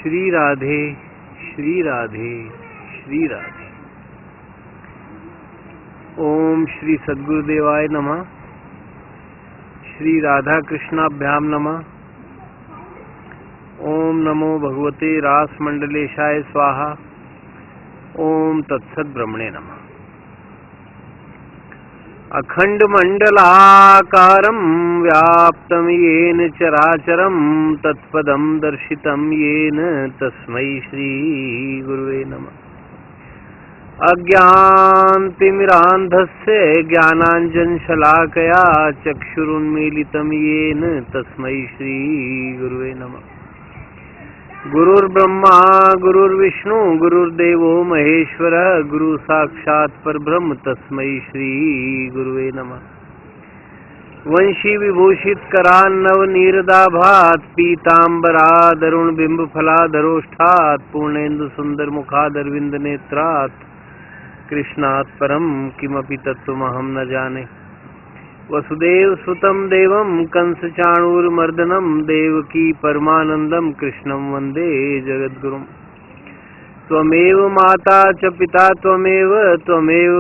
श्री राधे श्री राधे श्री राधे। ओम श्री सद्गुरुदेवाय नमः। श्री राधा कृष्णाभ्याम नमः। ओम नमो भगवते रासमंडलेशाय स्वाहा। ओम तत्सत् ब्रह्मणे नमः। अखंड मंडलाकारं व्याप्तं येन चराचरं तत्पदं दर्शितं येन तस्मै श्री गुरुवे नमः। अज्ञानतिमिरान्धस्य ज्ञानाञ्जनशलाकया चक्षुरुन्मीलितं येन तस्मै श्री गुरुवे नमः। गुरुर्ब्रह्मा गुरुर्विष्णु गुरुर्देवो महेश्वर गुरु साक्षात् परब्रह्म तस्मै श्री गुरुवे नमः। वंशी विभूषित करान्नव नीरदाभात पीतांबरादरुण बिंब फलाधरोष्ठात् पूर्णेन्दु सुंदर मुखादरविंद नेत्रात् कृष्णात् परम किमपि तत्त्वमहं न जाने। वसुदेव सुतं देवं कंस चाणूरमर्दनं देवकी परमानंदं कृष्णं वंदे जगद्गुरुं। त्वमेव माता च पिता त्वमेव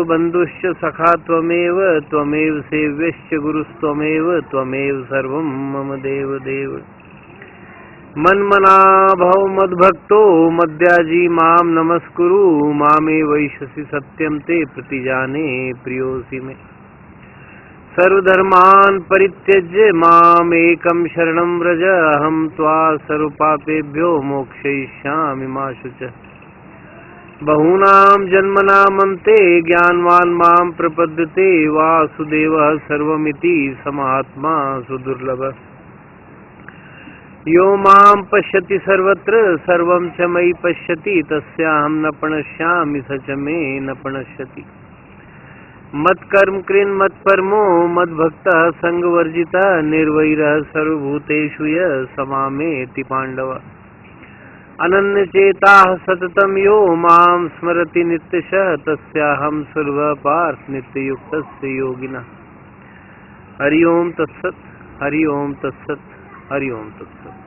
बन्धुश्च सखा त्वमेव सेव्यश्च गुरुस्त्वमेव त्वमेव सर्वं मम देव देव। मन्मना भव मद्भक्तो मद्याजी मां नमस्कुरु मामे वैश्यसि सत्यं ते प्रतिजाने प्रियोऽसि मे। सर्वधर्मान् परित्यज्य मामेकं शरणं व्रज अहं त्वा सर्वपापेभ्यो मोक्षयिष्यामि मा शुचः। बहूनां जन्मनामन्ते ज्ञानवान् मां प्रपद्यते वासुदेवः सर्वमिति समात्मा सुदुर्लभः। यो मां पश्यति सर्वत्र सर्वं च मयि पश्यति तस्याहं न प्रणश्यामि स च मे न प्रणश्यति। मत्कर्म कृन् मत्परमो मद्भक्तः संगवर्जितः निर्वैरः सर्वभूतेषु यः समामेति पाण्डव। अनन्यचेताः सततं यो मां स्मरति नित्यशः तस्याहं सुलभः पार्थ नित्ययुक्तस्य योगिनः। हरि ओम तत्सत् हरि ओम तत्सत् हरि ओम तत्सत्।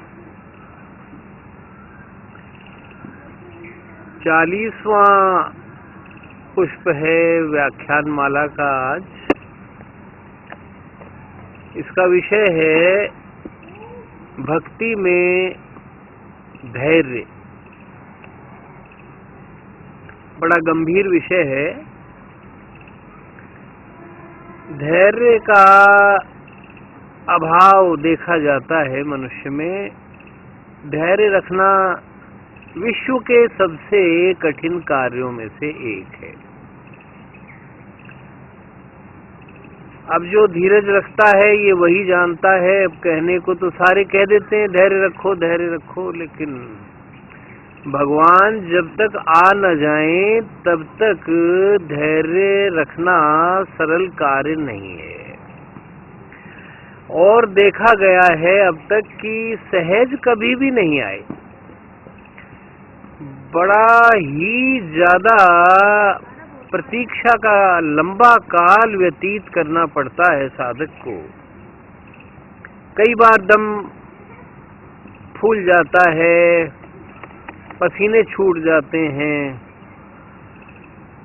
40वां पुष्प है व्याख्यान माला का आज। इसका विषय है भक्ति में धैर्य। बड़ा गंभीर विषय है। धैर्य का अभाव देखा जाता है मनुष्य में। धैर्य रखना विश्व के सबसे कठिन कार्यों में से एक है। अब जो धीरज रखता है ये वही जानता है। अब कहने को तो सारे कह देते हैं धैर्य रखो, लेकिन भगवान जब तक आ न जाएं तब तक धैर्य रखना सरल कार्य नहीं है। और देखा गया है अब तक कि सहज कभी भी नहीं आए। बड़ा ही ज्यादा प्रतीक्षा का लंबा काल व्यतीत करना पड़ता है साधक को। कई बार दम फूल जाता है, पसीने छूट जाते हैं,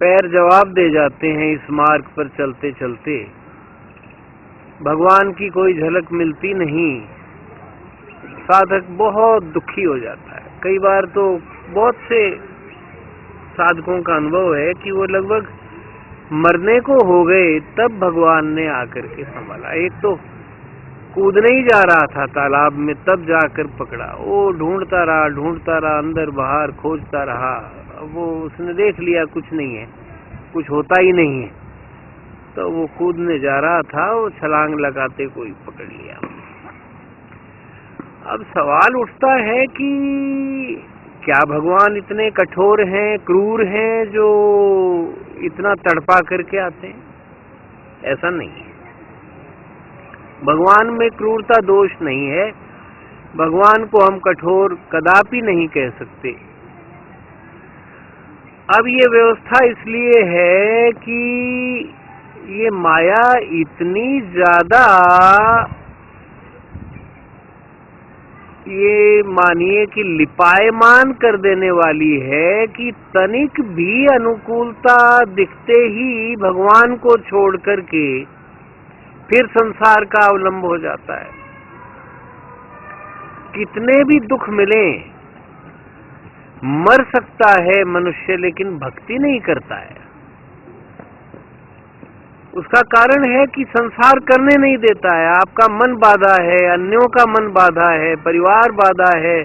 पैर जवाब दे जाते हैं इस मार्ग पर चलते चलते। भगवान की कोई झलक मिलती नहीं। साधक बहुत दुखी हो जाता है। कई बार तो बहुत से साधकों का अनुभव है कि वो लगभग मरने को हो गए तब भगवान ने आकर के संभाला। एक तो कूदने ही जा रहा था तालाब में तब जाकर पकड़ा। वो ढूंढता रहा अंदर बाहर खोजता रहा। वो उसने देख लिया कुछ नहीं है, कुछ होता ही नहीं है, तो वो कूदने जा रहा था, वो छलांग लगाते कोई पकड़ लिया। अब सवाल उठता है कि क्या भगवान इतने कठोर हैं, क्रूर हैं जो इतना तड़पा करके आते हैं? ऐसा नहीं है। भगवान में क्रूरता दोष नहीं है। भगवान को हम कठोर कदापि नहीं कह सकते। अब ये व्यवस्था इसलिए है कि ये माया इतनी ज्यादा ये मानिए कि लिपायमान कर देने वाली है कि तनिक भी अनुकूलता दिखते ही भगवान को छोड़ करके फिर संसार का अवलंब हो जाता है। कितने भी दुख मिले, मर सकता है मनुष्य लेकिन भक्ति नहीं करता है। उसका कारण है कि संसार करने नहीं देता है। आपका मन बाधा है, अन्यों का मन बाधा है, परिवार बाधा है,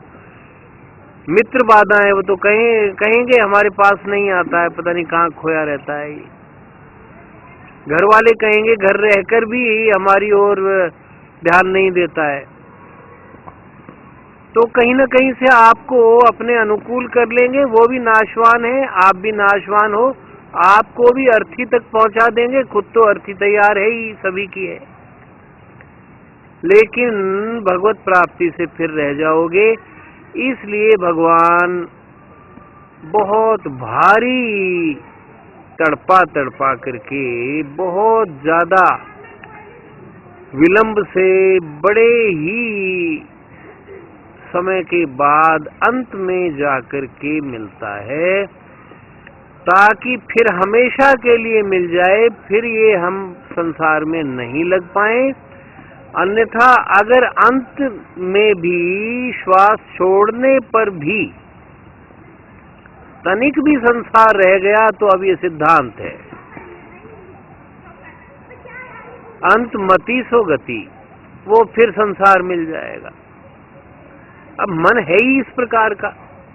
मित्र बाधा है। वो तो कहेंगे हमारे पास नहीं आता है, पता नहीं कहाँ खोया रहता है। घर वाले कहेंगे घर रहकर भी हमारी ओर ध्यान नहीं देता है। तो कहीं ना कहीं से आपको अपने अनुकूल कर लेंगे, वो भी नाशवान है, आप भी नाशवान हो, आपको भी अर्थी तक पहुंचा देंगे। खुद तो अर्थी तैयार है ही, सभी की है, लेकिन भगवत प्राप्ति से फिर रह जाओगे। इसलिए भगवान बहुत भारी तड़पा करके बहुत ज्यादा विलंब से बड़े ही समय के बाद अंत में जाकर के मिलता है, ताकि फिर हमेशा के लिए मिल जाए, फिर ये हम संसार में नहीं लग पाए। अन्यथा अगर अंत में भी श्वास छोड़ने पर भी तनिक भी संसार रह गया तो अब ये सिद्धांत है, अंत मति सो गति, वो फिर संसार मिल जाएगा। अब मन है ही इस प्रकार का,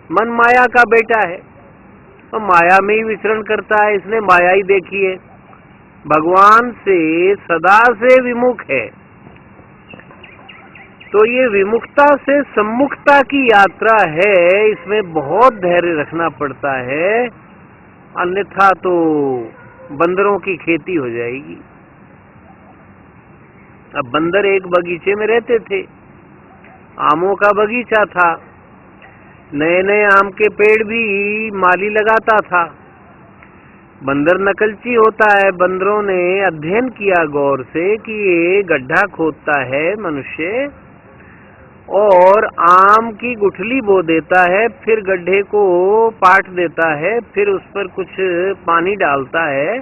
मन माया का बेटा है, तो माया में ही विचरण करता है। इसने माया ही देखी है, भगवान से सदा से विमुख है। तो ये विमुखता से सम्मुखता की यात्रा है, इसमें बहुत धैर्य रखना पड़ता है, अन्यथा तो बंदरों की खेती हो जाएगी। अब बंदर एक बगीचे में रहते थे, आमों का बगीचा था, नए नए आम के पेड़ भी माली लगाता था। बंदर नकलची होता है, बंदरों ने अध्ययन किया गौर से कि ये गड्ढा खोदता है मनुष्य और आम की गुठली बो देता है, फिर गड्ढे को पाट देता है, फिर उस पर कुछ पानी डालता है,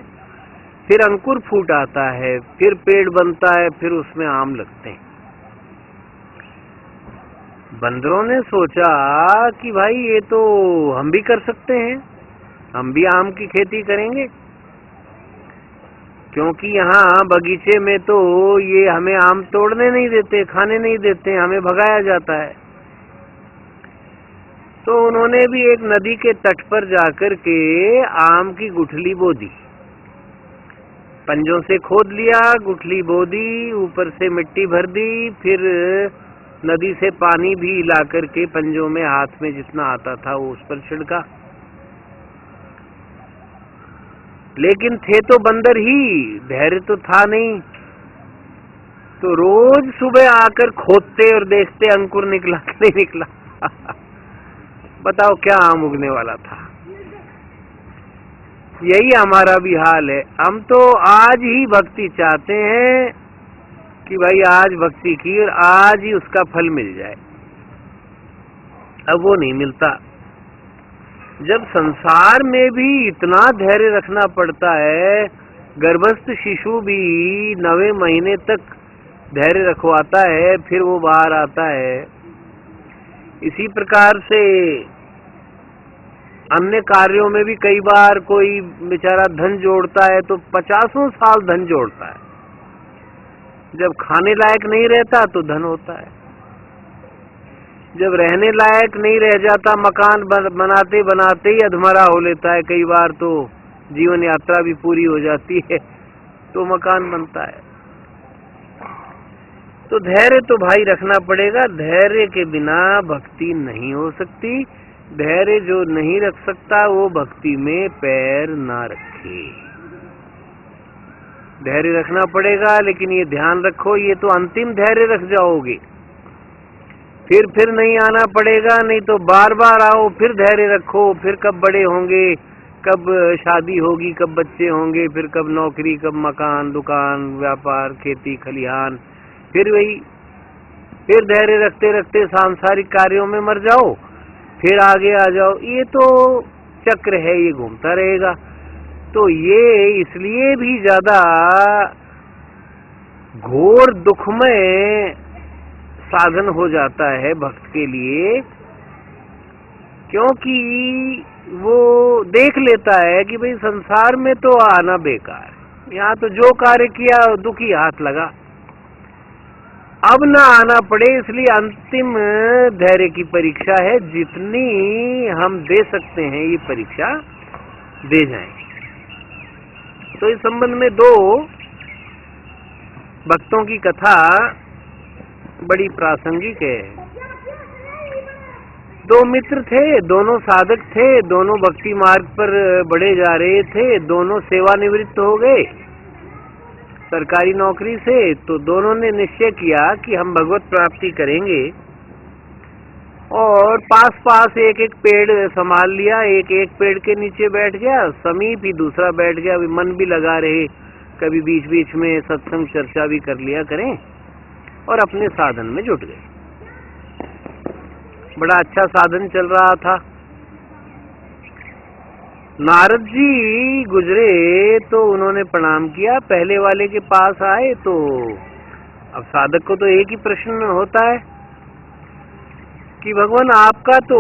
फिर अंकुर फूट आता है, फिर पेड़ बनता है, फिर उसमें आम लगते हैं। बंदरों ने सोचा कि भाई ये तो हम भी कर सकते हैं, हम भी आम की खेती करेंगे, क्योंकि यहाँ बगीचे में तो ये हमें आम तोड़ने नहीं देते, खाने नहीं देते, हमें भगाया जाता है। तो उन्होंने भी एक नदी के तट पर जाकर के आम की गुठली बो दी, पंजों से खोद लिया, गुठली बो दी, ऊपर से मिट्टी भर दी, फिर नदी से पानी भी ला करके पंजों में हाथ में जितना आता था वो उस पर छिड़का। लेकिन थे तो बंदर ही, धैर्य तो था नहीं, तो रोज सुबह आकर खोदते और देखते अंकुर निकला कि नहीं निकला। बताओ क्या आम उगने वाला था। यही हमारा भी हाल है, हम तो आज ही भक्ति चाहते हैं कि भाई आज भक्ति की और आज ही उसका फल मिल जाए, अब वो नहीं मिलता। जब संसार में भी इतना धैर्य रखना पड़ता है, गर्भस्थ शिशु भी 9वें महीने तक धैर्य रखवाता है, फिर वो बाहर आता है। इसी प्रकार से अन्य कार्यों में भी कई बार कोई बेचारा धन जोड़ता है तो 50 साल धन जोड़ता है, जब खाने लायक नहीं रहता तो धन होता है, जब रहने लायक नहीं रह जाता मकान बनाते बनाते ही अधमरा हो लेता है, कई बार तो जीवन यात्रा भी पूरी हो जाती है तो मकान बनता है। तो धैर्य तो भाई रखना पड़ेगा, धैर्य के बिना भक्ति नहीं हो सकती। धैर्य जो नहीं रख सकता वो भक्ति में पैर ना रखे। धैर्य रखना पड़ेगा, लेकिन ये ध्यान रखो ये तो अंतिम धैर्य रख जाओगे, फिर नहीं आना पड़ेगा, नहीं तो बार बार आओ, फिर धैर्य रखो, फिर कब बड़े होंगे, कब शादी होगी, कब बच्चे होंगे, फिर कब नौकरी, कब मकान, दुकान, व्यापार, खेती खलिहान, फिर वही फिर धैर्य रखते रखते सांसारिक कार्यों में मर जाओ, फिर आगे आ जाओ। ये तो चक्र है, ये घूमता रहेगा। तो ये इसलिए भी ज्यादा घोर दुखमय साधन हो जाता है भक्त के लिए, क्योंकि वो देख लेता है कि भाई संसार में तो आना बेकार, यहाँ तो जो कार्य किया दुखी हाथ लगा, अब ना आना पड़े। इसलिए अंतिम धैर्य की परीक्षा है, जितनी हम दे सकते हैं ये परीक्षा दे जाएं। तो इस संबंध में दो भक्तों की कथा बड़ी प्रासंगिक है। दो मित्र थे, दोनों साधक थे, दोनों भक्ति मार्ग पर बढ़े जा रहे थे, दोनों सेवानिवृत्त हो गए सरकारी नौकरी से। तो दोनों ने निश्चय किया कि हम भगवत प्राप्ति करेंगे, और पास पास एक एक पेड़ संभाल लिया। एक एक पेड़ के नीचे बैठ गया, समीप ही दूसरा बैठ गया। मन भी लगा रहे, कभी बीच बीच में सत्संग चर्चा भी कर लिया करें, और अपने साधन में जुट गए। बड़ा अच्छा साधन चल रहा था। नारद जी गुजरे तो उन्होंने प्रणाम किया, पहले वाले के पास आए। तो अब साधक को तो एक ही प्रश्न होता है कि भगवान आपका तो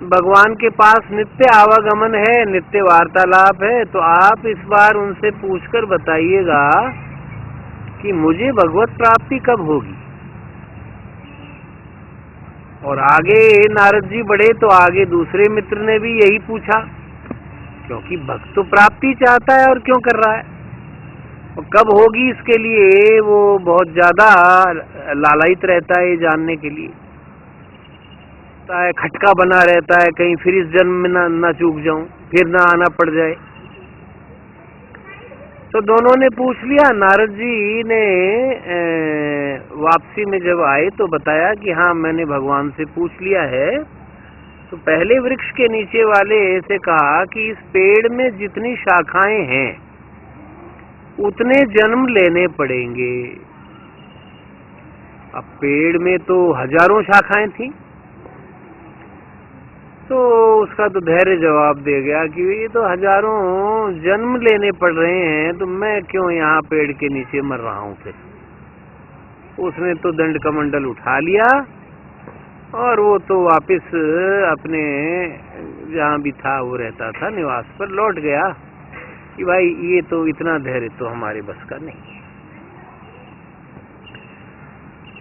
भगवान के पास नित्य आवागमन है, नित्य वार्तालाप है, तो आप इस बार उनसे पूछकर बताइएगा कि मुझे भगवत प्राप्ति कब होगी। और आगे नारद जी बढ़े तो आगे दूसरे मित्र ने भी यही पूछा, क्योंकि भक्त तो प्राप्ति चाहता है और क्यों कर रहा है, और कब होगी इसके लिए वो बहुत ज्यादा लालायित रहता है जानने के लिए। खटका बना रहता है, कहीं फिर इस जन्म में ना चूक जाऊं, फिर ना आना पड़ जाए। तो दोनों ने पूछ लिया। नारद जी ने वापसी में जब आए तो बताया कि हाँ मैंने भगवान से पूछ लिया है। तो पहले वृक्ष के नीचे वाले से कहा कि इस पेड़ में जितनी शाखाएं हैं उतने जन्म लेने पड़ेंगे। अब पेड़ में तो हजारों शाखाएं थी, तो उसका तो धैर्य जवाब दे गया कि ये तो हजारों जन्म लेने पड़ रहे हैं, तो मैं क्यों यहाँ पेड़ के नीचे मर रहा हूँ। फिर उसने तो दंड कमंडल उठा लिया और वो तो वापस अपने जहाँ भी था वो रहता था निवास पर लौट गया कि भाई ये तो इतना धैर्य तो हमारे बस का नहीं है।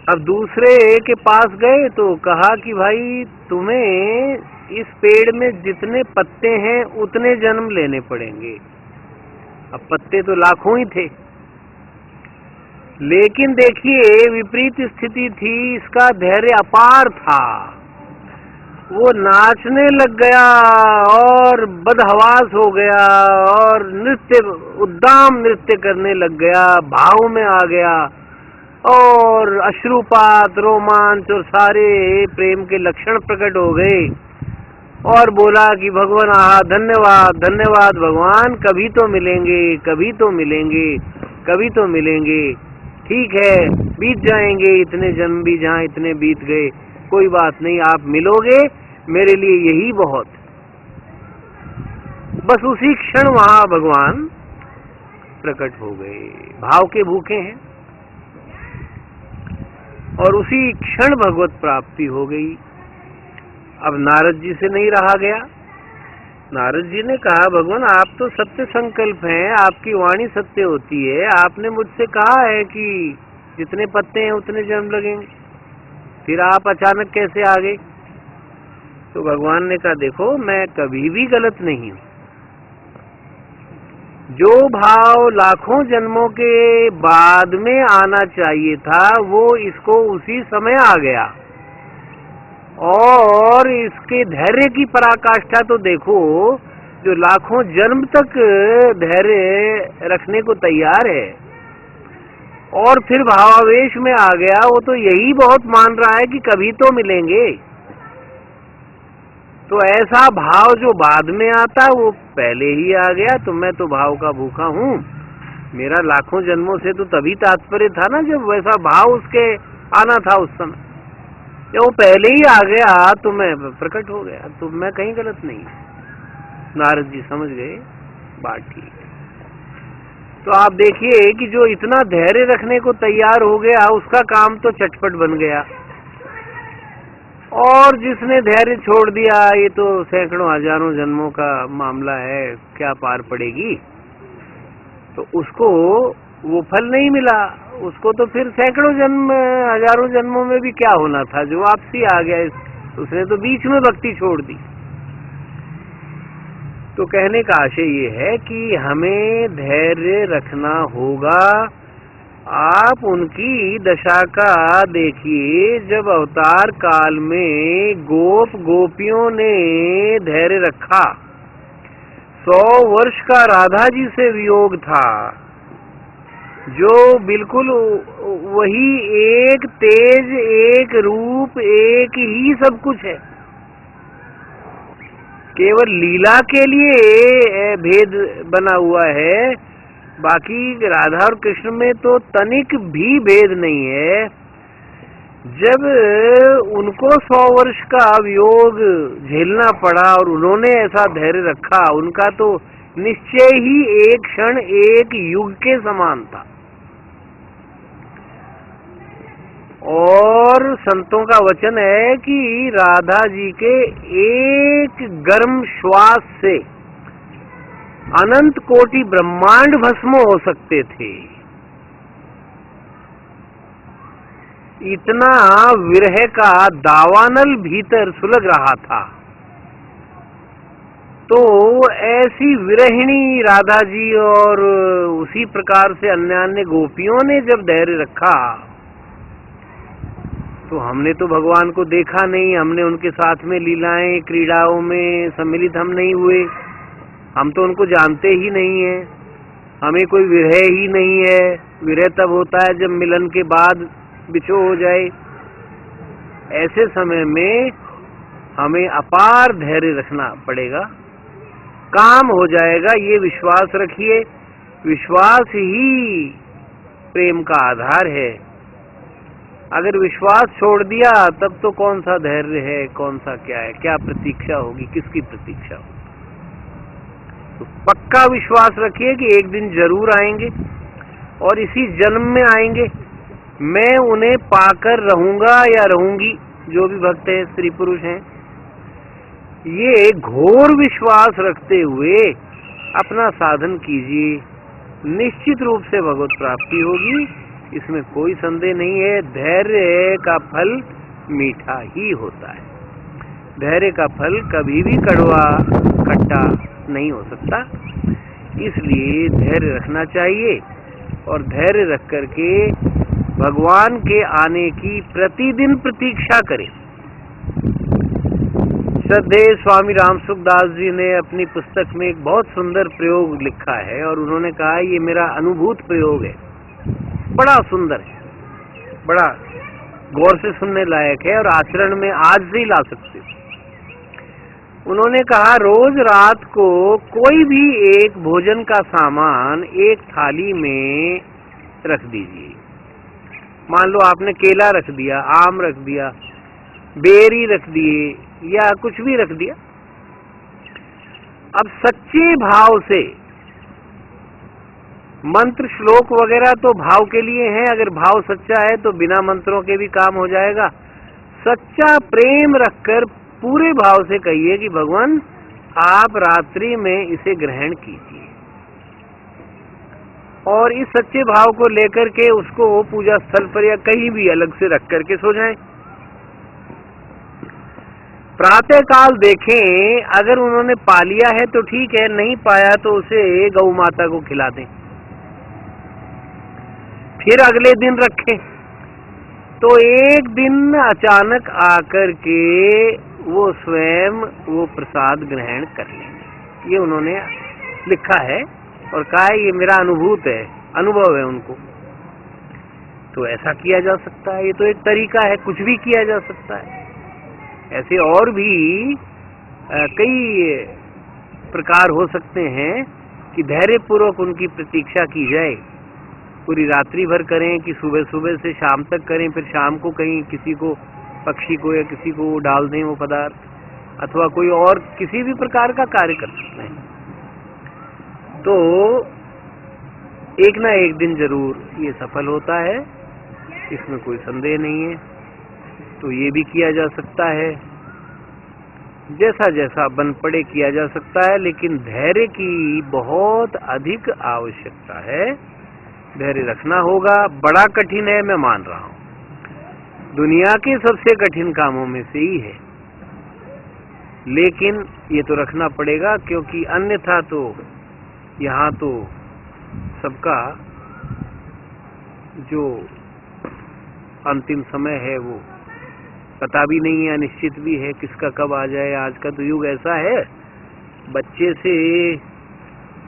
अब दूसरे के पास गए तो कहा कि भाई तुम्हें इस पेड़ में जितने पत्ते हैं उतने जन्म लेने पड़ेंगे। अब पत्ते तो लाखों ही थे, लेकिन देखिए विपरीत स्थिति थी, इसका धैर्य अपार था। वो नाचने लग गया और बदहवास हो गया और उद्दाम नृत्य करने लग गया, भाव में आ गया और अश्रुपात, रोमांच और सारे प्रेम के लक्षण प्रकट हो गए। और बोला कि भगवान धन्यवाद धन्यवाद भगवान, कभी तो मिलेंगे, कभी तो मिलेंगे, कभी तो मिलेंगे। ठीक है, बीत जाएंगे इतने जन्म भी, जहाँ इतने बीत गए, कोई बात नहीं, आप मिलोगे, मेरे लिए यही बहुत। बस उसी क्षण वहां भगवान प्रकट हो गए, भाव के भूखे हैं, और उसी क्षण भगवत प्राप्ति हो गई। अब नारद जी से नहीं रहा गया। नारद जी ने कहा भगवान आप तो सत्य संकल्प हैं, आपकी वाणी सत्य होती है, आपने मुझसे कहा है कि जितने पत्ते हैं उतने जन्म लगेंगे, फिर आप अचानक कैसे आ गए। तो भगवान ने कहा देखो मैं कभी भी गलत नहीं हूं, जो भाव लाखों जन्मों के बाद में आना चाहिए था वो इसको उसी समय आ गया। और इसके धैर्य की पराकाष्ठा तो देखो, जो लाखों जन्म तक धैर्य रखने को तैयार है और फिर भावावेश में आ गया, वो तो यही बहुत मान रहा है कि कभी तो मिलेंगे। तो ऐसा भाव जो बाद में आता वो पहले ही आ गया। तो मैं तो भाव का भूखा हूं, मेरा लाखों जन्मों से तो तभी तात्पर्य था ना जब वैसा भाव उसके आना था उस समय। जब वो पहले ही आ गया तो मैं प्रकट हो गया, तो मैं कहीं गलत नहीं। नारद जी समझ गए बात ठीक है। तो आप देखिए कि जो इतना धैर्य रखने को तैयार हो गया उसका काम तो चटपट बन गया, और जिसने धैर्य छोड़ दिया ये तो सैकड़ों हजारों जन्मों का मामला है, क्या पार पड़ेगी। तो उसको वो फल नहीं मिला, उसको तो फिर सैकड़ों जन्म हजारों जन्मों में भी क्या होना था, जो वापसी आ गया, उसने तो बीच में भक्ति छोड़ दी। तो कहने का आशय ये है कि हमें धैर्य रखना होगा। आप उनकी दशा का देखिए, जब अवतार काल में गोप गोपियों ने धैर्य रखा, 100 वर्ष का राधा जी से वियोग था, जो बिल्कुल वही एक तेज, एक रूप, एक ही सब कुछ है। केवल लीला के लिए भेद बना हुआ है, बाकी राधा और कृष्ण में तो तनिक भी भेद नहीं है। जब उनको 100 वर्ष का वियोग झेलना पड़ा और उन्होंने ऐसा धैर्य रखा, उनका तो निश्चय ही एक क्षण एक युग के समान था। और संतों का वचन है कि राधा जी के एक गर्म श्वास से अनंत कोटि ब्रह्मांड भस्म हो सकते थे। इतना विरह का दावानल भीतर सुलग रहा था। तो ऐसी विरहिणी राधा जी और उसी प्रकार से अन्य अन्य गोपियों ने जब धैर्य रखा, तो हमने तो भगवान को देखा नहीं, हमने उनके साथ में लीलाएं क्रीड़ाओं में सम्मिलित हम नहीं हुए, हम तो उनको जानते ही नहीं है, हमें कोई विरह ही नहीं है। विरह तब होता है जब मिलन के बाद बिछो हो जाए। ऐसे समय में हमें अपार धैर्य रखना पड़ेगा, काम हो जाएगा, ये विश्वास रखिए। विश्वास ही प्रेम का आधार है। अगर विश्वास छोड़ दिया तब तो कौन सा धैर्य है, कौन सा क्या है, क्या प्रतीक्षा होगी, किसकी प्रतीक्षा होगी। तो पक्का विश्वास रखिए कि एक दिन जरूर आएंगे और इसी जन्म में आएंगे। मैं उन्हें पाकर रहूंगा या रहूंगी, जो भी भक्त हैं, स्त्री पुरुष हैं, ये घोर विश्वास रखते हुए अपना साधन कीजिए। निश्चित रूप से भगवत प्राप्ति होगी, इसमें कोई संदेह नहीं है। धैर्य का फल मीठा ही होता है। धैर्य का फल कभी भी कड़वा खट्टा नहीं हो सकता। इसलिए धैर्य रखना चाहिए और धैर्य रख करके भगवान के आने की प्रतिदिन प्रतीक्षा करें। श्रद्धेय स्वामी राम सुखदास जी ने अपनी पुस्तक में एक बहुत सुंदर प्रयोग लिखा है और उन्होंने कहा ये मेरा अनुभूत प्रयोग है, बड़ा सुंदर है, बड़ा गौर से सुनने लायक है और आचरण में आज से ही ला सकते हो। उन्होंने कहा रोज रात को कोई भी एक भोजन का सामान एक थाली में रख दीजिए। मान लो आपने केला रख दिया, आम रख दिया, बेरी रख दिए या कुछ भी रख दिया। अब सच्चे भाव से, मंत्र श्लोक वगैरह तो भाव के लिए हैं, अगर भाव सच्चा है तो बिना मंत्रों के भी काम हो जाएगा। सच्चा प्रेम रखकर पूरे भाव से कहिए कि भगवान आप रात्रि में इसे ग्रहण कीजिए, और इस सच्चे भाव को लेकर के उसको पूजा स्थल पर या कहीं भी अलग से रख करके सो जाएं। प्रातः काल देखें, अगर उन्होंने पा लिया है तो ठीक है, नहीं पाया तो उसे गौ माता को खिला दें। फिर अगले दिन रखें तो एक दिन अचानक आकर के वो स्वयं वो प्रसाद ग्रहण कर लेंगे। ये उन्होंने लिखा है और कहा है ये मेरा अनुभूत है, अनुभव है उनको। तो ऐसा किया जा सकता है, ये तो एक तरीका है, कुछ भी किया जा सकता है। ऐसे और भी कई प्रकार हो सकते हैं कि धैर्यपूर्वक उनकी प्रतीक्षा की जाए, पूरी रात्रि भर करें कि सुबह सुबह से शाम तक करें, फिर शाम को कहीं किसी को, पक्षी को या किसी को डाल दें वो पदार्थ, अथवा कोई और किसी भी प्रकार का कार्य कर सकते हैं, तो एक ना एक दिन जरूर ये सफल होता है, इसमें कोई संदेह नहीं है। तो ये भी किया जा सकता है, जैसा जैसा बन पड़े किया जा सकता है, लेकिन धैर्य की बहुत अधिक आवश्यकता है। धैर्य रखना होगा। बड़ा कठिन है, मैं मान रहा हूं, दुनिया के सबसे कठिन कामों में से ही है, लेकिन ये तो रखना पड़ेगा, क्योंकि अन्यथा तो यहाँ तो सबका जो अंतिम समय है वो पता भी नहीं है, अनिश्चित भी है, किसका कब आ जाए। आज का तो युग ऐसा है, बच्चे से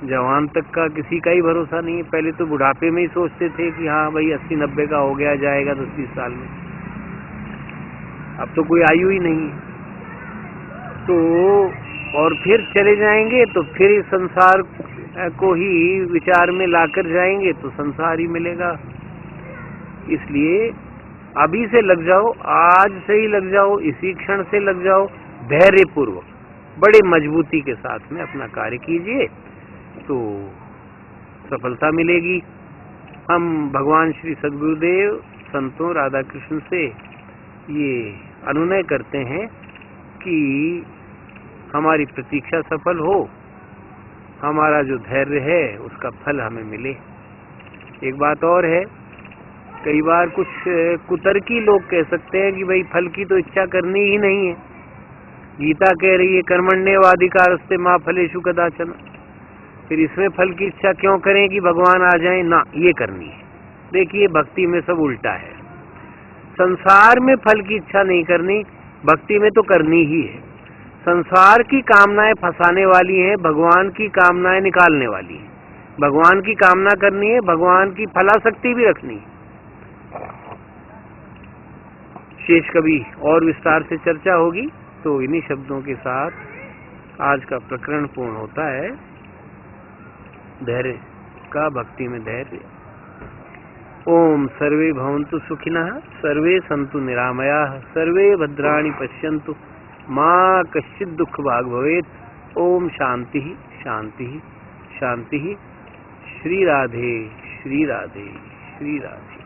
जवान तक का किसी का ही भरोसा नहीं है। पहले तो बुढ़ापे में ही सोचते थे कि हाँ भाई 80-90 का हो गया, जाएगा 10-20 साल में, अब तो कोई आयु ही नहीं है। तो और फिर चले जाएंगे तो फिर इस संसार को ही विचार में लाकर जाएंगे तो संसार ही मिलेगा। इसलिए अभी से लग जाओ, आज से ही लग जाओ, इसी क्षण से लग जाओ, धैर्यपूर्वक बड़े मजबूती के साथ में अपना कार्य कीजिए तो सफलता मिलेगी। हम भगवान श्री सद्गुरुदेव, संतों, राधा कृष्ण से ये अनुनय करते हैं कि हमारी प्रतीक्षा सफल हो, हमारा जो धैर्य है उसका फल हमें मिले। एक बात और है, कई बार कुछ कुतर्की लोग कह सकते हैं कि भाई फल की तो इच्छा करनी ही नहीं है, गीता कह रही है कर्मण्येवाधिकारस्ते मा फलेषु कदाचन, फिर इसमें फल की इच्छा क्यों करें कि भगवान आ जाएं? ना, ये करनी है। देखिए, भक्ति में सब उल्टा है। संसार में फल की इच्छा नहीं करनी, भक्ति में तो करनी ही है। संसार की कामनाएं फंसाने वाली हैं, भगवान की कामनाएं निकालने वाली हैं। भगवान की कामना करनी है, भगवान की फलाशक्ति भी रखनी है। शेष कभी और विस्तार से चर्चा होगी। तो इन्हीं शब्दों के साथ आज का प्रकरण पूर्ण होता है, धैर्य का, भक्ति में धैर्य। ओम सर्वे भवन्तु सुखिनः, सर्वे सन्तु निरामयाः, सर्वे भद्राणि पश्यन्तु, मां कश्चित् दुःख भाग् भवेत्। ओम शांति शांति शांति। श्री राधे श्री राधे श्री राधे।